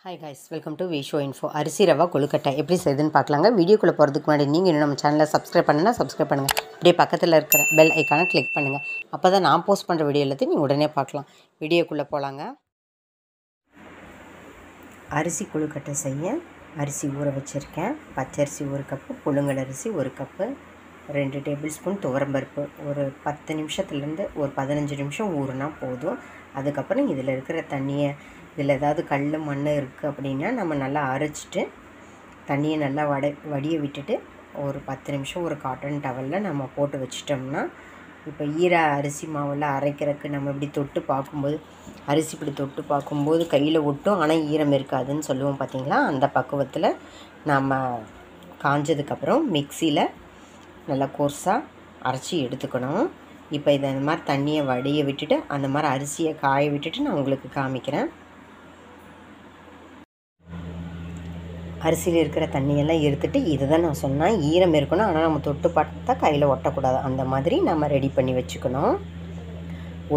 Hi guys, welcome to Visho info. அரிசி ரவா கொழுக்கட்டை எப்படி செய்யுதுன்னு பார்க்கலாங்க. வீடியோக்குள்ளே போகிறதுக்கு முன்னாடி நீங்கள் இன்னும் நம்ம சேனலை சப்ஸ்கிரைப் பண்ணுன்னா சப்ஸ்கிரைப் பண்ணுங்கள். அப்படியே பக்கத்தில் இருக்கிற பெல் ஐக்கானை கிளிக் பண்ணுங்கள். அப்போ தான் நான் போஸ்ட் பண்ணுற வீடியோ எல்லாத்தையும் நீங்கள் உடனே பார்க்கலாம். வீடியோக்குள்ளே போகலாங்க. அரிசி கொழுக்கட்டை செய்ய அரிசி ஊற வச்சுருக்கேன். பச்சரிசி 1 கப்பு, புழுங்கல் அரிசி 1 கப்பு, 2 டேபிள் ஸ்பூன் துவரம்பருப்பு. ஒரு 10 நிமிஷத்துலேருந்து ஒரு 15 நிமிஷம் ஊறுனா போதும். அதுக்கப்புறம் இதில் இருக்கிற தண்ணியை, இதில் ஏதாவது கல் மண் இருக்குது அப்படின்னா நம்ம நல்லா அரைச்சிட்டு தண்ணியை நல்லா வடிய விட்டுட்டு ஒரு 10 நிமிஷம் ஒரு காட்டன் டவலில் நம்ம போட்டு வச்சிட்டோம்னா, இப்போ அரிசி மாவில் அரைக்கிறதுக்கு நம்ம இப்படி தொட்டு பார்க்கும்போது, அரிசி இப்படி தொட்டு பார்க்கும்போது கையில் ஒட்டும், ஆனால் ஈரம் இருக்காதுன்னு சொல்லுவோம் பார்த்தீங்களா. அந்த பக்குவத்தில் நம்ம காஞ்சதுக்கப்புறம் மிக்சியில் நல்லா கோர்ஸாக அரைச்சி எடுத்துக்கணும். இப்போ இதை இந்த மாதிரி தண்ணியை வடிய விட்டுட்டு அந்த மாதிரி அரிசியை காய விட்டுட்டு நான் உங்களுக்கு காமிக்கிறேன். அரிசியில் இருக்கிற தண்ணியெல்லாம் எடுத்துட்டு, இதை தான் நான் சொன்னேன், ஈரம் இருக்கணும், ஆனால் நம்ம தொட்டு பார்த்தா கையில் ஒட்டக்கூடாது. அந்த மாதிரி நம்ம ரெடி பண்ணி வச்சுக்கணும்.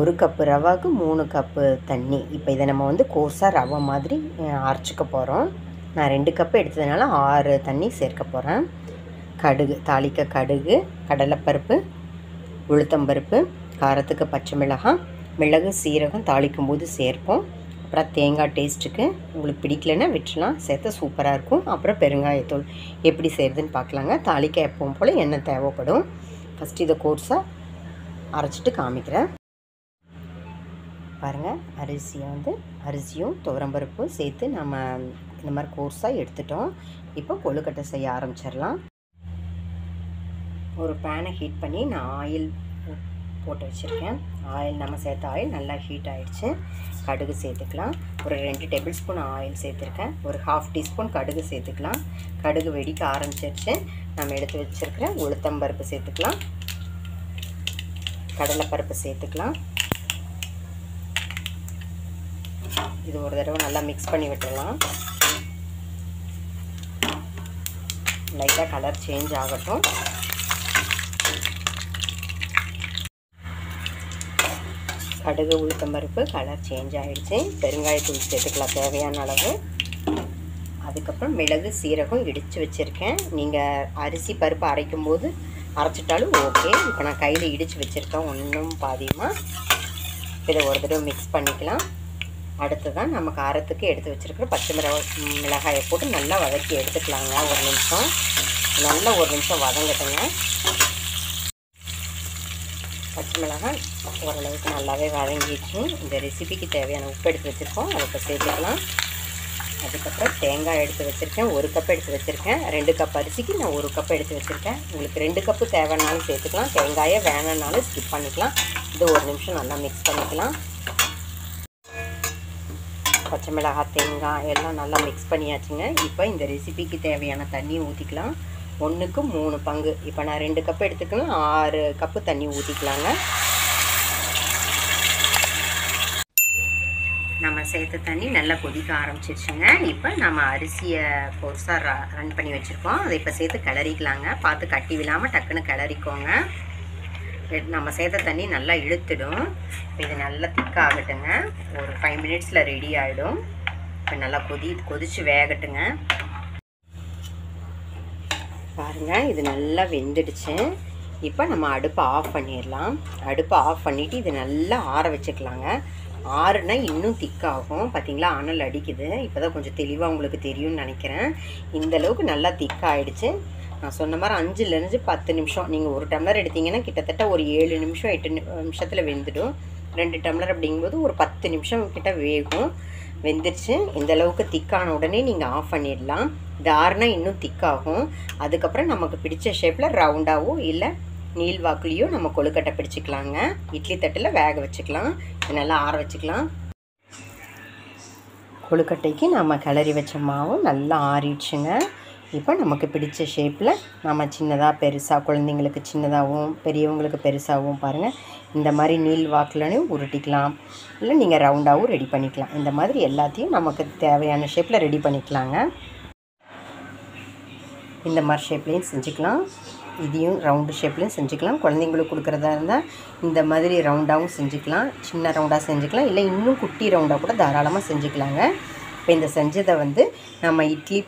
1 கப்பு ரவாவுக்கு 3 கப்பு தண்ணி. இப்போ இதை நம்ம கோர்ஸாக ரவை மாதிரி அரைச்சிக்க போகிறோம். நான் 2 கப்பு எடுத்ததுனால 6 தண்ணி சேர்க்க போகிறேன். கடுகு, தாளிக்க கடுகு, கடலைப்பருப்பு, உளுத்தம்பருப்பு, காரத்துக்கு பச்சை மிளகாய், மிளகு, சீரகம் தாளிக்கும் போது சேர்ப்போம். அப்புறம் தேங்காய் டேஸ்ட்டுக்கு, உங்களுக்கு பிடிக்கலன்னா விட்டுலாம், சேர்த்தா சூப்பராக இருக்கும். அப்புறம் பெருங்காயத்தூள். எப்படி செய்கிறதுன்னு பார்க்கலாங்க. தாளிக்க எப்பவும் போல் எண்ணெய் தேவைப்படும். ஃபஸ்ட்டு இதை கோர்ஸாக அரைச்சிட்டு காமிக்கிறேன். பாருங்கள், அரிசியும் துவரம்பருப்பும் சேர்த்து நம்ம இந்த மாதிரி கோர்ஸாக எடுத்துட்டோம். இப்போ கொழுக்கட்டை செய்ய ஆரம்பிச்சிடலாம். ஒரு பேனை ஹீட் பண்ணி நான் ஆயில் போட்டு வச்சுருக்கேன். நம்ம சேர்த்த ஆயில் நல்லா ஹீட் ஆகிடுச்சு. கடுகு சேர்த்துக்கலாம். ஒரு 2 டேபிள் ஸ்பூன் ஆயில் சேர்த்துருக்கேன். ஒரு 1/2 டீஸ்பூன் கடுகு சேர்த்துக்கலாம். கடுகு வெடிக்க ஆரம்பிச்சிருச்சு. நம்ம எடுத்து வச்சுருக்கிற உளுத்தம்பருப்பு சேர்த்துக்கலாம். கடலைப்பருப்பு சேர்த்துக்கலாம். இது ஒரு தடவை நல்லா மிக்ஸ் பண்ணி விட்டுடலாம். லைட்டாக கலர் சேஞ்ச் ஆகட்டும். கடுகு, உளுத்தம்பருப்பு கலர் சேஞ்ச் ஆகிடுச்சு. பெருங்காயத்தூள் சேர்த்துக்கலாம் தேவையான அளவு. அதுக்கப்புறம் மிளகு, சீரகம் இடித்து வச்சுருக்கேன். நீங்கள் அரிசி பருப்பு அரைக்கும் போது அரைச்சிட்டாலும் ஓகே. இப்போ நான் கையில் இடித்து வச்சுருக்கேன் ஒன்றும் பாதியமாக. இதை ஒரு தடவை மிக்ஸ் பண்ணிக்கலாம். அடுத்ததான் நம்ம காரத்துக்கு எடுத்து வச்சுருக்கிற பச்சை மிளகாயை போட்டு நல்லா வதக்கி எடுத்துக்கலாங்க. ஒரு நிமிஷம் நல்லா வதங்கட்டுங்க. பச்சை மிளகாய் ஓரளவுக்கு நல்லாவே வதங்கிடுச்சு. இந்த ரெசிபிக்கு தேவையான உப்பு எடுத்து வச்சுருக்கோம், அதை இப்போ சேர்த்துக்கலாம். அதுக்கப்புறம் தேங்காய் எடுத்து வச்சுருக்கேன். 1 கப் எடுத்து வச்சுருக்கேன். 2 கப் அரிசிக்கு நான் 1 கப் எடுத்து வச்சுருக்கேன். உங்களுக்கு 2 கப்பு தேவைன்னாலும் சேர்த்துக்கலாம். தேங்காயை வேணும்னாலும் ஸ்கிப் பண்ணிக்கலாம். இது ஒரு நிமிஷம் நல்லா மிக்ஸ் பண்ணிக்கலாம். பச்சை மிளகாய், தேங்காய் எல்லாம் நல்லா மிக்ஸ் பண்ணியாச்சுங்க. இப்போ இந்த ரெசிபிக்கு தேவையான தண்ணியை ஊற்றிக்கலாம். 1க்கு 3 பங்கு. இப்போ நான் 2 கப்பு எடுத்துக்கலாம், 6 கப்பு தண்ணி ஊற்றிக்கலாங்க. நம்ம சேர்த்த தண்ணி நல்லா கொதிக்க ஆரம்பிச்சிருச்சுங்க. இப்போ நம்ம அரிசியை பொருசாக ரன் பண்ணி வச்சுருக்கோம். அதை இப்போ சேர்த்து கிளறிக்கலாங்க. பார்த்து கட்டி விழாமல் டக்குன்னு கிளறிக்கோங்க. நம்ம சேர்த்த தண்ணி நல்லா இழுத்துடும். இது நல்லா திக்காகட்டுங்க. ஒரு 5 மினிட்ஸில் ரெடி ஆகிடும். இப்போ நல்லா கொதித்து வேகட்டுங்க. பாருங்கள், இது நல்லா வெந்துடுச்சு. இப்போ நம்ம அடுப்பை ஆஃப் பண்ணிடலாம். அடுப்பை ஆஃப் பண்ணிவிட்டு இது நல்லா ஆற வச்சுக்கலாங்க. ஆறுனா இன்னும் திக்காகும். பார்த்திங்களா, அனல் அடிக்குது. இப்போ தான் கொஞ்சம் தெளிவாக உங்களுக்கு தெரியும்னு நினைக்கிறேன். இந்தளவுக்கு நல்லா திக்காகிடுச்சு. நான் சொன்ன மாதிரி 5லேருந்து 10 நிமிஷம். நீங்கள் 1 டம்ளர் எடுத்திங்கன்னா கிட்டத்தட்ட ஒரு 7 நிமிஷம் 8 நிமிஷத்தில் வெந்துடும். 2 டம்ளர் அப்படிங்கும்போது ஒரு 10 நிமிஷம் கிட்ட வேகும். வெந்துருச்சு. இந்தளவுக்கு திக்கான உடனே நீங்கள் ஆஃப் பண்ணிடலாம். இது ஆறுனா இன்னும் திக்காகும். அதுக்கப்புறம் நமக்கு பிடிச்ச ஷேப்பில் ரவுண்டாகவோ இல்லை நீள்வாக்குலேயோ நம்ம கொழுக்கட்டை பிடிச்சிக்கலாங்க. இட்லி தட்டில் வேக வச்சுக்கலாம். இது நல்லா ஆற வச்சுக்கலாம். கொழுக்கட்டைக்கு நம்ம கிளறி வச்ச மாவும் நல்லா ஆறிடுச்சுங்க. இப்போ நமக்கு பிடிச்ச ஷேப்பில் நம்ம சின்னதாக பெருசாக, குழந்தைங்களுக்கு சின்னதாகவும் பெரியவங்களுக்கு பெருசாகவும் பாருங்கள், இந்த மாதிரி நீள் வாக்கிலையும் உருட்டிக்கலாம். இல்லை நீங்கள் ரவுண்டாகவும் ரெடி பண்ணிக்கலாம். இந்த மாதிரி எல்லாத்தையும் நமக்கு தேவையான ஷேப்பில் ரெடி பண்ணிக்கலாங்க. இந்த மாதிரி ஷேப்லேயும் செஞ்சுக்கலாம். இதையும் ரவுண்டு ஷேப்லேயும் செஞ்சுக்கலாம். குழந்தைங்களுக்கு கொடுக்குறதா இருந்தால் இந்த மாதிரி ரவுண்டாகவும் செஞ்சுக்கலாம். சின்ன ரவுண்டாக செஞ்சுக்கலாம். இல்லை இன்னும் குட்டி ரவுண்டாக கூட தாராளமாக செஞ்சுக்கலாங்க. இப்போ இந்த செஞ்சதை வந்து நம்ம இட்லி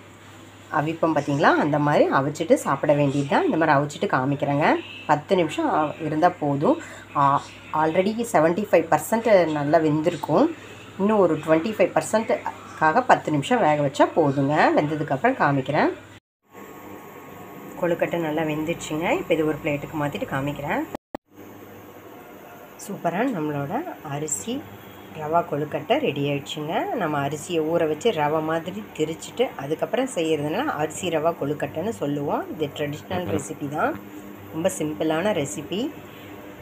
அவிப்போம் பார்த்திங்களா, அந்த மாதிரி அவிச்சிட்டு சாப்பிட வேண்டியது தான். இந்த மாதிரி அவிச்சிட்டு காமிக்கிறேங்க. 10 நிமிஷம் இருந்தால் போதும். ஆல்ரெடி 75% நல்லா வெந்திருக்கும். இன்னும் ஒரு 25%க்காக 10 நிமிஷம் வேக வச்சா போதுங்க. வெந்ததுக்கப்புறம் காமிக்கிறேன். கொழுக்கட்டை நல்லா வெந்துடுச்சுங்க. இப்போ இது ஒரு பிளேட்டுக்கு மாற்றிட்டு காமிக்கிறேன். சூப்பராக நம்மளோட அரிசி ரவா கொழுக்கட்டை ரெடி ஆகிடுச்சுங்க. நம்ம அரிசியை ஊற வச்சு ரவை மாதிரி திரிச்சிட்டு அதுக்கப்புறம் செய்கிறதுனால அரிசி ரவா கொழுக்கட்டைன்னு சொல்லுவோம். இது ட்ரெடிஷ்னல் ரெசிபி தான். ரொம்ப சிம்பிளான ரெசிபி.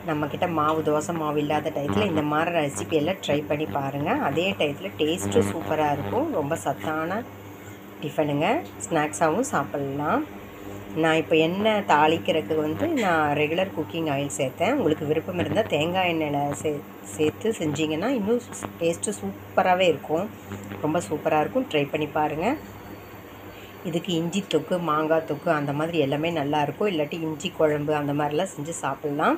நம்மக்கிட்ட மாவு தோசை மாவு இல்லாத டயத்தில் இந்த மாதிரி ரெசிபி எல்லாம் ட்ரை பண்ணி பாருங்கள். அதே டயத்தில் டேஸ்ட்டும் சூப்பராக இருக்கும். ரொம்ப சத்தான டிஃபனுங்க. ஸ்நாக்ஸாகவும் சாப்பிட்லாம். நான் இப்போ எண்ணெய் தாளிக்கிறதுக்கு வந்து நான் ரெகுலர் குக்கிங் ஆயில் சேர்த்தேன். உங்களுக்கு விருப்பம் இருந்தால் தேங்காய் எண்ணெயில் சேர்த்து செஞ்சிங்கன்னா இன்னும் டேஸ்ட்டு சூப்பராகவே இருக்கும். ரொம்ப சூப்பராக இருக்கும். ட்ரை பண்ணி பாருங்கள். இதுக்கு இஞ்சி தொக்கு, மாங்காய் தொக்கு அந்த மாதிரி எல்லாமே நல்லாயிருக்கும். இல்லாட்டி இஞ்சி குழம்பு அந்த மாதிரிலாம் செஞ்சு சாப்பிட்லாம்.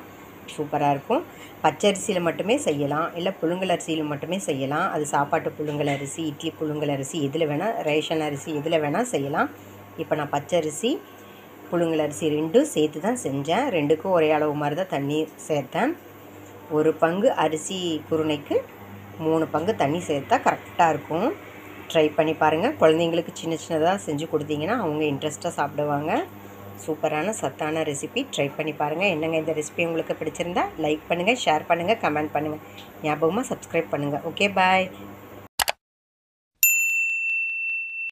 சூப்பராக இருக்கும். பச்சரிசியில் மட்டுமே செய்யலாம், இல்லை புழுங்கல் அரிசியில் மட்டுமே செய்யலாம். அது சாப்பாட்டு புழுங்கல் அரிசி, இட்லி புழுங்கல் அரிசி எதில் வேணால், ரேஷன் அரிசி எதில் வேணால் செய்யலாம். இப்போ நான் பச்சரிசி புழுங்கல் அரிசி 2 சேர்த்து தான் செஞ்சேன். 2க்கும் ஒரே அளவு மாதிரி தான் தண்ணி சேர்த்தேன். 1 பங்கு அரிசி குருணைக்கு 3 பங்கு தண்ணி சேர்த்தா கரெக்டாக இருக்கும். ட்ரை பண்ணி பாருங்கள். குழந்தைங்களுக்கு சின்ன சின்னதாக செஞ்சு கொடுத்தீங்கன்னா அவங்க இன்ட்ரெஸ்ட்டாக சாப்பிடுவாங்க. சூப்பரான சத்தான ரெசிபி. ட்ரை பண்ணி பாருங்கள். என்னங்க இந்த ரெசிபி உங்களுக்கு பிடிச்சிருந்தா லைக் பண்ணுங்கள், ஷேர் பண்ணுங்கள், கமெண்ட் பண்ணுங்கள். ஞாபகமாக சப்ஸ்கிரைப் பண்ணுங்கள். ஓகே, பாய்.